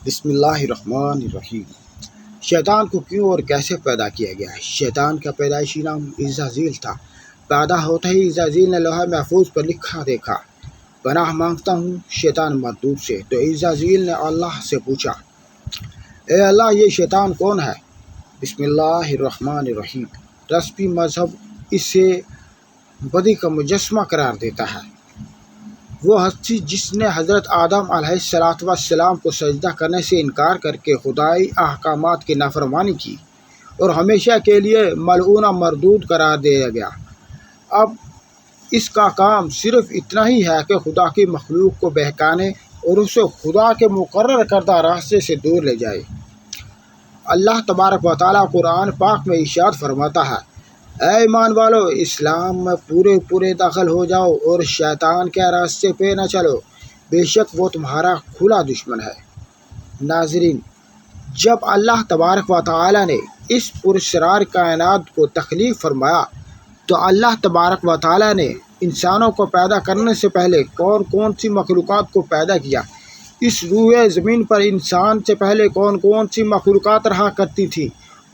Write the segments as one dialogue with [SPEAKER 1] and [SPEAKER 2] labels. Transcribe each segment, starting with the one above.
[SPEAKER 1] بسم اللہ الرحمن الرحیم۔ شیطان کو کیوں اور کیسے پیدا کیا گیا ہے؟ شیطان کا پیدائشی نام عزازیل تھا۔ پیدا ہوتا ہی عزازیل نے لوح محفوظ پر لکھا دیکھا، پناہ مانگتا ہوں شیطان مردود سے۔ تو عزازیل نے اللہ سے پوچھا، اے اللہ، یہ شیطان کون ہے؟ بسم اللہ الرحمن الرحیم۔ رسمی مذہب اسے بدی کا مجسمہ قرار دیتا ہے، وہ ہستی جس نے حضرت آدم علیہ السلام کو سجدہ کرنے سے انکار کر کے خدائی احکامات کی نافرمانی کی اور ہمیشہ کے لیے ملعون مردود قرار دیا گیا۔ اب اس کا کام صرف اتنا ہی ہے کہ خدا کی مخلوق کو بہکانے اور اسے خدا کے مقرر کردہ راستے سے دور لے جائے۔ اللہ تبارک و تعالیٰ قرآن پاک میں ارشاد فرماتا ہے، اے ایمان والو، اسلام میں پورے داخل ہو جاؤ اور شیطان کے راستے پہ نہ چلو، بے شک وہ تمہارا کھلا دشمن ہے۔ ناظرین، جب اللہ تبارک و تعالیٰ نے اس پراسرار کائنات کو تخلیق فرمایا تو اللہ تبارک و تعالیٰ نے انسانوں کو پیدا کرنے سے پہلے کون سی مخلوقات کو پیدا کیا؟ اس روئے زمین پر انسان سے پہلے کون سی مخلوقات رہا کرتی تھی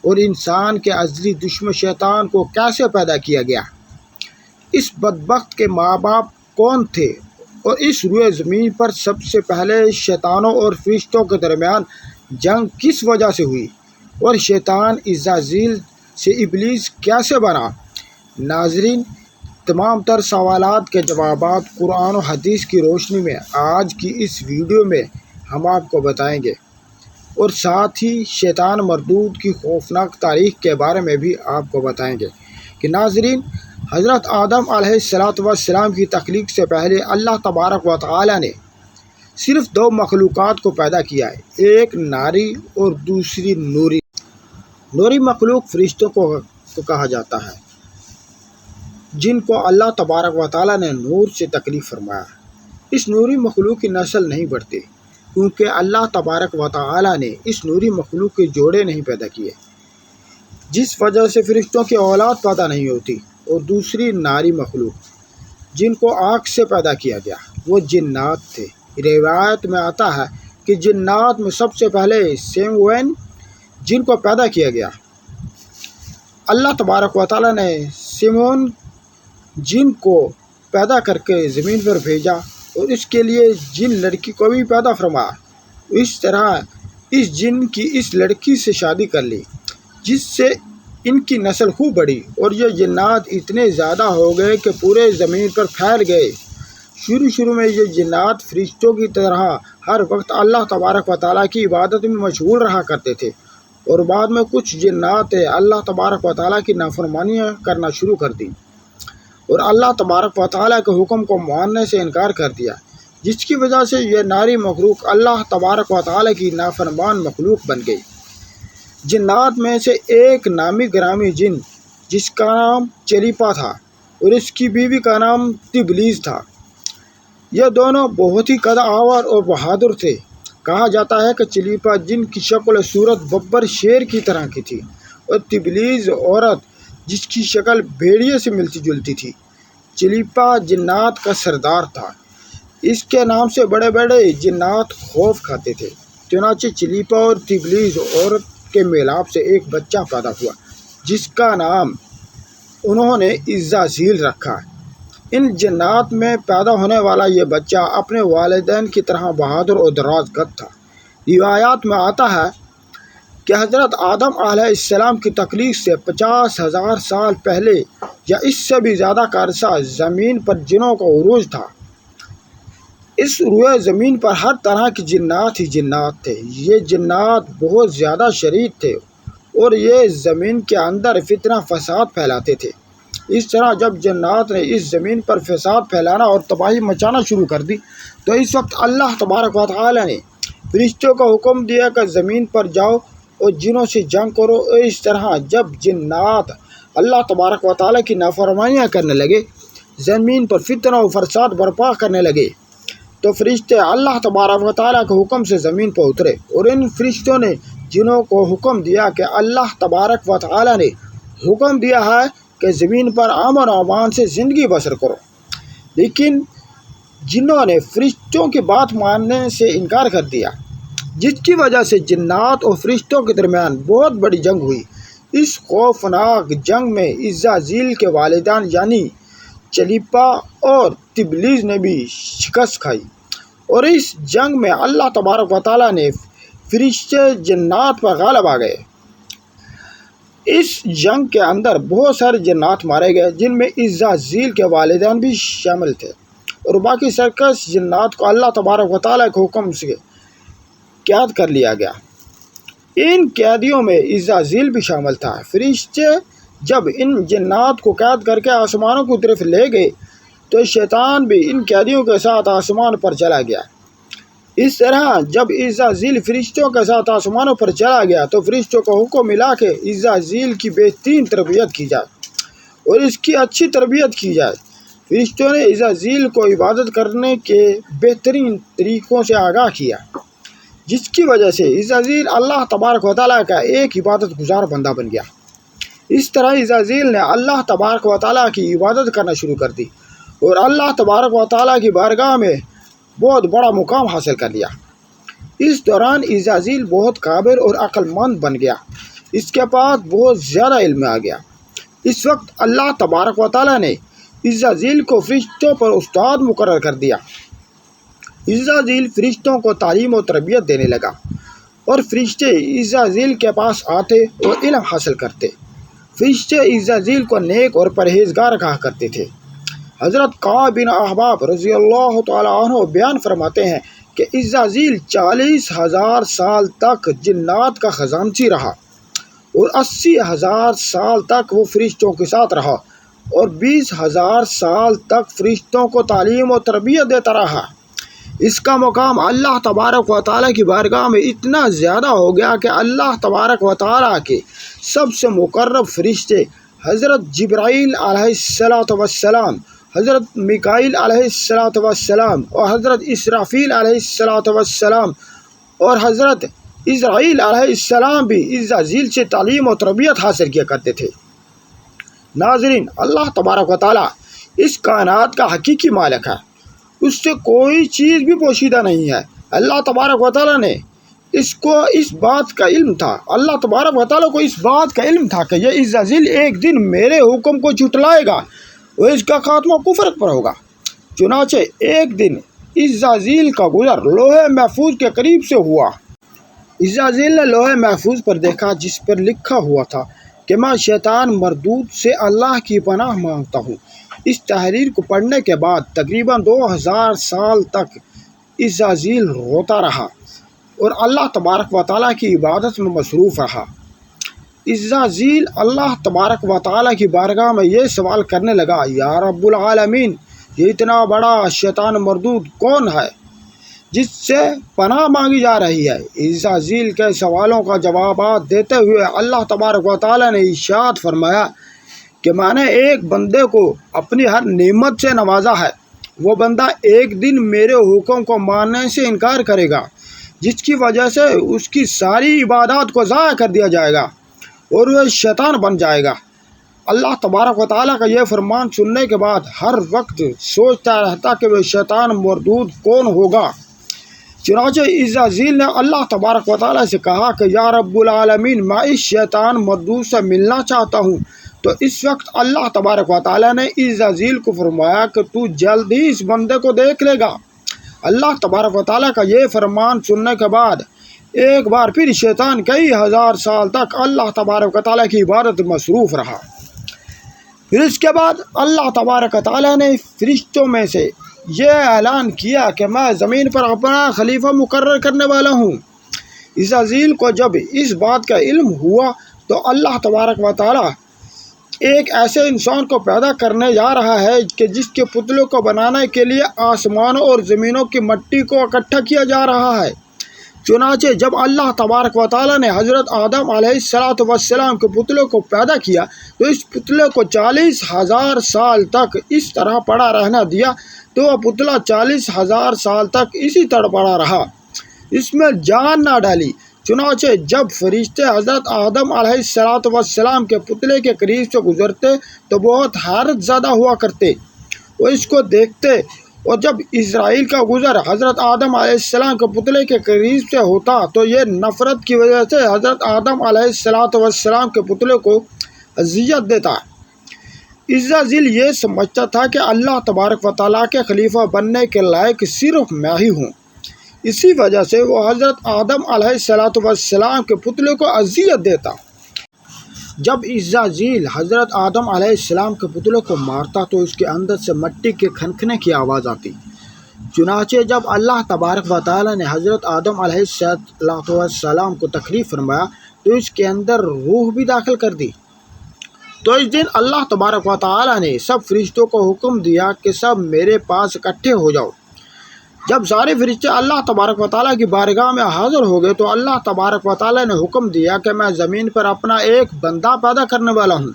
[SPEAKER 1] اور انسان کے ازلی دشمن شیطان کو کیسے پیدا کیا گیا؟ اس بدبخت کے ماں باپ کون تھے؟ اور اس روئے زمین پر سب سے پہلے شیطانوں اور فرشتوں کے درمیان جنگ کس وجہ سے ہوئی؟ اور شیطان عزازیل سے ابلیس کیسے بنا؟ ناظرین، تمام تر سوالات کے جوابات قرآن و حدیث کی روشنی میں آج کی اس ویڈیو میں ہم آپ کو بتائیں گے، اور ساتھ ہی شیطان مردود کی خوفناک تاریخ کے بارے میں بھی آپ کو بتائیں گے کہ ناظرین، حضرت آدم علیہ السلام کی تخلیق سے پہلے اللہ تبارک و تعالیٰ نے صرف دو مخلوقات کو پیدا کیا ہے، ایک ناری اور دوسری نوری۔ نوری مخلوق فرشتوں کو کہا جاتا ہے، جن کو اللہ تبارک و تعالیٰ نے نور سے تخلیق فرمایا۔ اس نوری مخلوق کی نسل نہیں بڑھتی کیونکہ اللہ تبارک و تعالیٰ نے اس نوری مخلوق کے جوڑے نہیں پیدا کیے، جس وجہ سے فرشتوں کی اولاد پیدا نہیں ہوتی۔ اور دوسری ناری مخلوق جن کو آگ سے پیدا کیا گیا وہ جنات تھے۔ روایت میں آتا ہے کہ جنات میں سب سے پہلے سیموین جن کو پیدا کیا گیا۔ اللہ تبارک و تعالیٰ نے سیمون جن کو پیدا کر کے زمین پر بھیجا اور اس کے لیے جن لڑکی کو بھی پیدا فرمایا۔ اس طرح اس جن کی اس لڑکی سے شادی کر لی، جس سے ان کی نسل خوب بڑھی اور یہ جنات اتنے زیادہ ہو گئے کہ پورے زمین پر پھیل گئے۔ شروع میں یہ جنات فرشتوں کی طرح ہر وقت اللہ تبارک و تعالیٰ کی عبادت میں مشغول رہا کرتے تھے، اور بعد میں کچھ جنات اللہ تبارک و تعالیٰ کی نافرمانیاں کرنا شروع کر دی اور اللہ تبارک و تعالیٰ کے حکم کو ماننے سے انکار کر دیا، جس کی وجہ سے یہ ناری مخلوق اللہ تبارک و تعالیٰ کی نافرمان مخلوق بن گئی۔ جنات میں سے ایک نامی گرامی جن جس کا نام چلیپا تھا اور اس کی بیوی کا نام تبلیز تھا، یہ دونوں بہت ہی قد آور اور بہادر تھے۔ کہا جاتا ہے کہ چلیپا جن کی شکل و صورت ببر شیر کی طرح کی تھی اور تبلیز عورت جس کی شکل بھیڑیے سے ملتی جلتی تھی۔ چلیپا جنات کا سردار تھا، اس کے نام سے بڑے بڑے جنات خوف کھاتے تھے۔ چنانچہ چلیپا اور تبلیز عورت کے میلاب سے ایک بچہ پیدا ہوا جس کا نام انہوں نے عزازیل رکھا۔ ان جنات میں پیدا ہونے والا یہ بچہ اپنے والدین کی طرح بہادر اور دراز قد تھا۔ روایات میں آتا ہے کہ حضرت آدم علیہ السلام کی تخلیق سے 50,000 سال پہلے یا اس سے بھی زیادہ کا عرصہ زمین پر جنوں کا عروج تھا۔ اس روئے زمین پر ہر طرح کی جنات ہی جنات تھے۔ یہ جنات بہت زیادہ شریر تھے اور یہ زمین کے اندر فتنہ فساد پھیلاتے تھے۔ اس طرح جب جنات نے اس زمین پر فساد پھیلانا اور تباہی مچانا شروع کر دی تو اس وقت اللہ تبارک و تعالیٰ نے فرشتوں کو حکم دیا کہ زمین پر جاؤ اور جنوں سے جنگ کرو۔ اور اس طرح جب جنات اللہ تبارک و تعالیٰ کی نافرمانیاں کرنے لگے، زمین پر فتنہ و فساد برپا کرنے لگے، تو فرشتے اللہ تبارک و تعالیٰ کے حکم سے زمین پر اترے اور ان فرشتوں نے جنوں کو حکم دیا کہ اللہ تبارک و تعالیٰ نے حکم دیا ہے کہ زمین پر امن و امان سے زندگی بسر کرو۔ لیکن جنوں نے فرشتوں کی بات ماننے سے انکار کر دیا جس کی وجہ سے جنات اور فرشتوں کے درمیان بہت بڑی جنگ ہوئی۔ اس خوفناک جنگ میں عزازیل کے والدین یعنی چلیپا اور تبلیغ نے بھی شکست کھائی، اور اس جنگ میں اللہ تبارک و تعالیٰ نے فرشتے جنات پر غالب آ گئے۔ اس جنگ کے اندر بہت سارے جنات مارے گئے، جن میں عزازیل کے والدین بھی شامل تھے، اور باقی سرکش جنات کو اللہ تبارک و تعالیٰ کے حکم سے قید کر لیا گیا۔ ان قیدیوں میں عزازیل بھی شامل تھا۔ فرشتے جب ان جنات کو قید کر کے آسمانوں کی طرف لے گئے تو شیطان بھی ان قیدیوں کے ساتھ آسمان پر چلا گیا۔ اس طرح جب عزازیل فرشتوں کے ساتھ آسمانوں پر چلا گیا تو فرشتوں کو حکم ملا کہ عزازیل کی بہترین تربیت کی جائے اور اس کی اچھی تربیت کی جائے۔ فرشتوں نے عزازیل کو عبادت کرنے کے بہترین طریقوں سے آگاہ کیا، جس کی وجہ سے عزازیل اللہ تبارک و تعالیٰ کا ایک عبادت گزار بندہ بن گیا۔ اس طرح عزازیل نے اللہ تبارک و تعالیٰ کی عبادت کرنا شروع کر دی اور اللہ تبارک و تعالیٰ کی بارگاہ میں بہت بڑا مقام حاصل کر لیا۔ اس دوران عزازیل بہت قابل اور عقل مند بن گیا، اس کے پاس بہت زیادہ علم آ گیا۔ اس وقت اللہ تبارک و تعالیٰ نے عزازیل کو فرشتوں پر استاد مقرر کر دیا۔ عزازیل فرشتوں کو تعلیم و تربیت دینے لگا، اور فرشتے عزازیل کے پاس آتے اور علم حاصل کرتے۔ فرشتے عزازیل کو نیک اور پرہیزگار کہا کرتے تھے۔ حضرت کعب بن احباب رضی اللہ تعالیٰ عنہ بیان فرماتے ہیں کہ عزازیل 40,000 سال تک جنات کا خزانچی رہا، اور 80,000 سال تک وہ فرشتوں کے ساتھ رہا، اور 20,000 سال تک فرشتوں کو تعلیم و تربیت دیتا رہا۔ اس کا مقام اللہ تبارک و تعالیٰ کی بارگاہ میں اتنا زیادہ ہو گیا کہ اللہ تبارک و تعالیٰ کے سب سے مقرب فرشتے حضرت جبرائیل علیہ السلام، حضرت میکائیل علیہ السلام اور حضرت اسرافیل علیہ السلام اور حضرت اسرائیل علیہ السلام بھی عزازیل سے تعلیم و تربیت حاصل کیا کرتے تھے۔ ناظرین، اللہ تبارک و تعالیٰ اس کائنات کا حقیقی مالک ہے، اس سے کوئی چیز بھی پوشیدہ نہیں ہے۔ اللہ تبارک و تعالیٰ نے اس بات کا علم تھا، اللہ تبارک و تعالیٰ کو اس بات کا علم تھا کہ یہ عزازیل ایک دن میرے حکم کو جھٹلائے گا اور اس کا خاتمہ کفر پر ہوگا۔ چنانچہ ایک دن عزازیل کا گزر لوح محفوظ کے قریب سے ہوا۔ عزازیل نے لوح محفوظ پر دیکھا جس پر لکھا ہوا تھا کہ میں شیطان مردود سے اللہ کی پناہ مانگتا ہوں۔ اس تحریر کو پڑھنے کے بعد تقریباً 2000 سال تک عزازیل روتا رہا اور اللہ تبارک و تعالیٰ کی عبادت میں مصروف رہا۔ عزازیل اللہ تبارک و تعالیٰ کی بارگاہ میں یہ سوال کرنے لگا، یا رب العالمین، یہ اتنا بڑا شیطان مردود کون ہے جس سے پناہ مانگی جا رہی ہے؟ عزازیل کے سوالوں کا جوابات دیتے ہوئے اللہ تبارک و تعالیٰ نے ارشاد فرمایا کہ میں نے ایک بندے کو اپنی ہر نعمت سے نوازا ہے، وہ بندہ ایک دن میرے حکم کو ماننے سے انکار کرے گا، جس کی وجہ سے اس کی ساری عبادات کو ضائع کر دیا جائے گا اور وہ شیطان بن جائے گا۔ اللہ تبارک و تعالیٰ کا یہ فرمان سننے کے بعد ہر وقت سوچتا رہتا کہ وہ شیطان مردود کون ہوگا۔ چنانچہ عزازیل نے اللہ تبارک و تعالیٰ سے کہا کہ یا رب العالمین، میں اس شیطان مردود سے ملنا چاہتا ہوں۔ تو اس وقت اللہ تبارک و تعالیٰ نے عزازیل کو فرمایا کہ تو جلد ہی اس بندے کو دیکھ لے گا۔ اللہ تبارک و تعالیٰ کا یہ فرمان سننے کے بعد ایک بار پھر شیطان کئی ہزار سال تک اللہ تبارک و تعالیٰ کی عبادت میں مصروف رہا۔ پھر اس کے بعد اللہ تبارک و تعالیٰ نے فرشتوں میں سے یہ اعلان کیا کہ میں زمین پر اپنا خلیفہ مقرر کرنے والا ہوں۔ عزازیل کو جب اس بات کا علم ہوا تو اللہ تبارک و تعالیٰ ایک ایسے انسان کو پیدا کرنے جا رہا ہے کہ جس کے پتلوں کو بنانے کے لیے آسمانوں اور زمینوں کی مٹی کو اکٹھا کیا جا رہا ہے۔ چنانچہ جب اللہ تبارک و تعالیٰ نے حضرت آدم علیہ السلام کے پتلوں کو پیدا کیا تو اس پتلے کو 40,000 سال تک اس طرح پڑا رہنا دیا، تو وہ پتلا 40,000 سال تک اسی طرح پڑا رہا، اس میں جان نہ ڈالی۔ چنانچہ جب فرشتے حضرت آدم علیہ السلام کے پتلے کے قریب سے گزرتے تو بہت حیرت زدہ ہوا کرتے، وہ اس کو دیکھتے اور جب اسرائیل کا گزر حضرت آدم علیہ السلام کے پتلے کے قریب سے ہوتا تو یہ نفرت کی وجہ سے حضرت آدم علیہ السلام کے پتلے کو اذیت دیتا۔ عزازیل یہ سمجھتا تھا کہ اللہ تبارک و تعالیٰ کے خلیفہ بننے کے لائق صرف میں ہی ہوں، اسی وجہ سے وہ حضرت آدم علیہ السلام کے پتلے کو اذیت دیتا۔ جب عزازیل حضرت آدم علیہ السلام کے پتلے کو مارتا تو اس کے اندر سے مٹی کے کھنکنے کی آواز آتی۔ چنانچہ جب اللہ تبارک و تعالیٰ نے حضرت آدم علیہ السلام کو تکلیف فرمایا تو اس کے اندر روح بھی داخل کر دی۔ تو اس دن اللہ تبارک و تعالیٰ نے سب فرشتوں کو حکم دیا کہ سب میرے پاس اکٹھے ہو جاؤ۔ جب سارے فرشتے اللہ تبارک و تعالیٰ کی بارگاہ میں حاضر ہو گئے تو اللہ تبارک و تعالیٰ نے حکم دیا کہ میں زمین پر اپنا ایک بندہ پیدا کرنے والا ہوں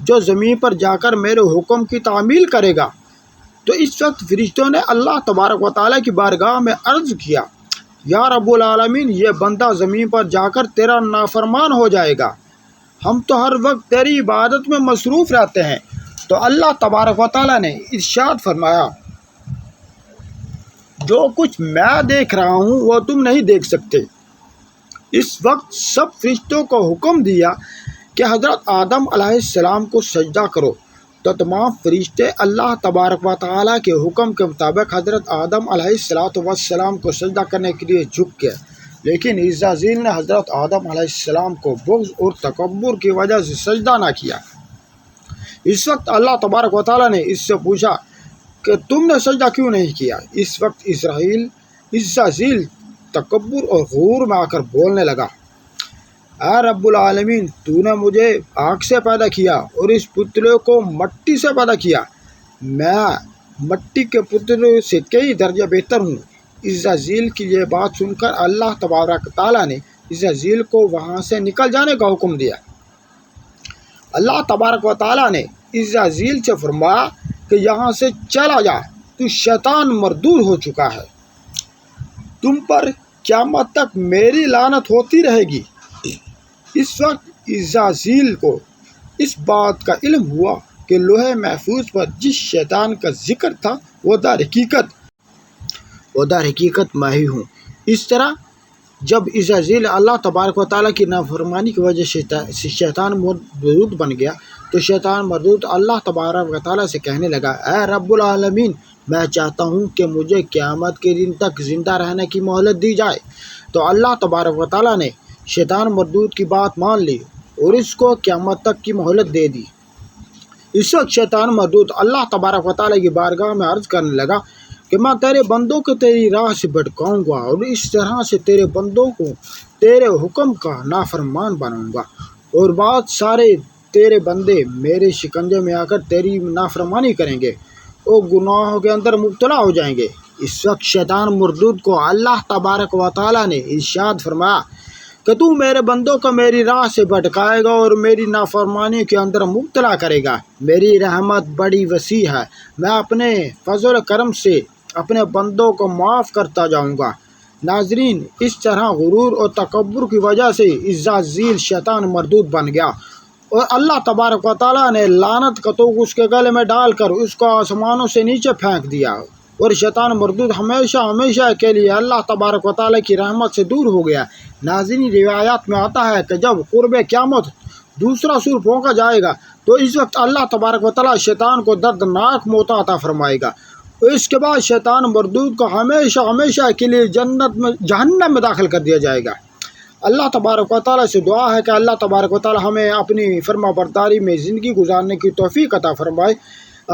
[SPEAKER 1] جو زمین پر جا کر میرے حکم کی تعمیل کرے گا۔ تو اس وقت فرشتوں نے اللہ تبارک و تعالیٰ کی بارگاہ میں عرض کیا، یا رب العالمین، یہ بندہ زمین پر جا کر تیرا نافرمان ہو جائے گا، ہم تو ہر وقت تیری عبادت میں مصروف رہتے ہیں۔ تو اللہ تبارک و تعالیٰ نے ارشاد فرمایا، جو کچھ میں دیکھ رہا ہوں وہ تم نہیں دیکھ سکتے۔ اس وقت سب فرشتوں کو حکم دیا کہ حضرت آدم علیہ السلام کو سجدہ کرو، تو تمام فرشتے اللہ تبارک و تعالیٰ کے حکم کے مطابق حضرت آدم علیہ السلام کو سجدہ کرنے کے لیے جھک گئے، لیکن عزازیل نے حضرت آدم علیہ السلام کو بغض اور تکبر کی وجہ سے سجدہ نہ کیا۔ اس وقت اللہ تبارک و تعالیٰ نے اس سے پوچھا کہ تم نے سجدہ کیوں نہیں کیا؟ اس وقت عزازیل تکبر اور غرور میں آ کر بولنے لگا، اے رب العالمین، تو نے مجھے آگ سے پیدا کیا اور اس پتلے کو مٹی سے پیدا کیا، میں مٹی کے پتلے سے کئی درجے بہتر ہوں۔ عزازیل کی یہ بات سن کر اللہ تبارک تعالیٰ نے عزازیل کو وہاں سے نکل جانے کا حکم دیا۔ اللہ تبارک و تعالیٰ نے عزازیل سے فرمایا کہ یہاں سے چلا جا، تو شیطان مردود ہو چکا ہے، تم پر قیامت تک میری لعنت ہوتی رہے گی۔ اس وقت عزازیل کو اس بات کا علم ہوا کہ لوح محفوظ پر جس شیطان کا ذکر تھا وہ در حقیقت میں ہی ہوں۔ اس طرح جب عزازیل اللہ تبارک و تعالیٰ کی نافرمانی کی وجہ سے شیطان مردود بن گیا تو شیطان مردود اللہ تبارک و تعالیٰ سے کہنے لگا، اے رب العالمین، میں چاہتا ہوں کہ مجھے قیامت کے دن تک زندہ رہنے کی مہلت دی جائے۔ تو اللہ تبارک و تعالیٰ نے شیطان مردود کی بات مان لی اور اس کو قیامت تک کی مہلت دے دی۔ اس وقت شیطان مردود اللہ تبارک و تعالیٰ کی بارگاہ میں عرض کرنے لگا کہ میں تیرے بندوں کو تیری راہ سے بھٹکاؤں گا اور اس طرح سے تیرے بندوں کو تیرے حکم کا نافرمان بناؤں گا، اور بعد سارے تیرے بندے میرے شکنجے میں آ کر تیری نافرمانی کریں گے اور گناہوں کے اندر مبتلا ہو جائیں گے۔ اس وقت شیطان مردود کو اللہ تبارک و تعالیٰ نے ارشاد فرمایا کہ تو میرے بندوں کو میری راہ سے بھٹکائے گا اور میری نافرمانی کے اندر مبتلا کرے گا۔ میری رحمت بڑی وسیع ہے، میں اپنے فضل و کرم سے اپنے بندوں کو معاف کرتا جاؤں گا۔ ناظرین، اس طرح غرور اور تکبر کی وجہ سے عزازیل شیطان مردود بن گیا اور اللہ تبارک و تعالیٰ نے لعنت کا توق اس کے گلے میں ڈال کر اس کو آسمانوں سے نیچے پھینک دیا، اور شیطان مردود ہمیشہ کے لیے اللہ تبارک و تعالیٰ کی رحمت سے دور ہو گیا۔ ناظرین، روایات میں آتا ہے کہ جب قرب قیامت دوسرا سور پھونکا جائے گا تو اس وقت اللہ تبارک و تعالیٰ شیطان کو دردناک موت عطا فرمائے گا، اور اس کے بعد شیطان مردود کو ہمیشہ کے لیے جہنم میں داخل کر دیا جائے گا۔ اللہ تبارک و تعالیٰ سے دعا ہے کہ اللہ تبارک و تعالیٰ ہمیں اپنی فرما برداری میں زندگی گزارنے کی توفیق عطا فرمائے،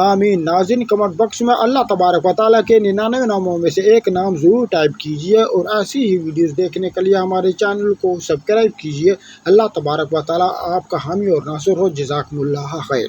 [SPEAKER 1] آمین۔ ناظرین، کمنٹ باکس میں اللہ تبارک و تعالیٰ کے 99 ناموں میں سے ایک نام ضرور ٹائپ کیجیے، اور ایسی ہی ویڈیوز دیکھنے کے لیے ہمارے چینل کو سبسکرائب کیجیے۔ اللہ تبارک و تعالیٰ آپ کا حامی اور ناصر ہو۔ جزاکم اللہ خیر۔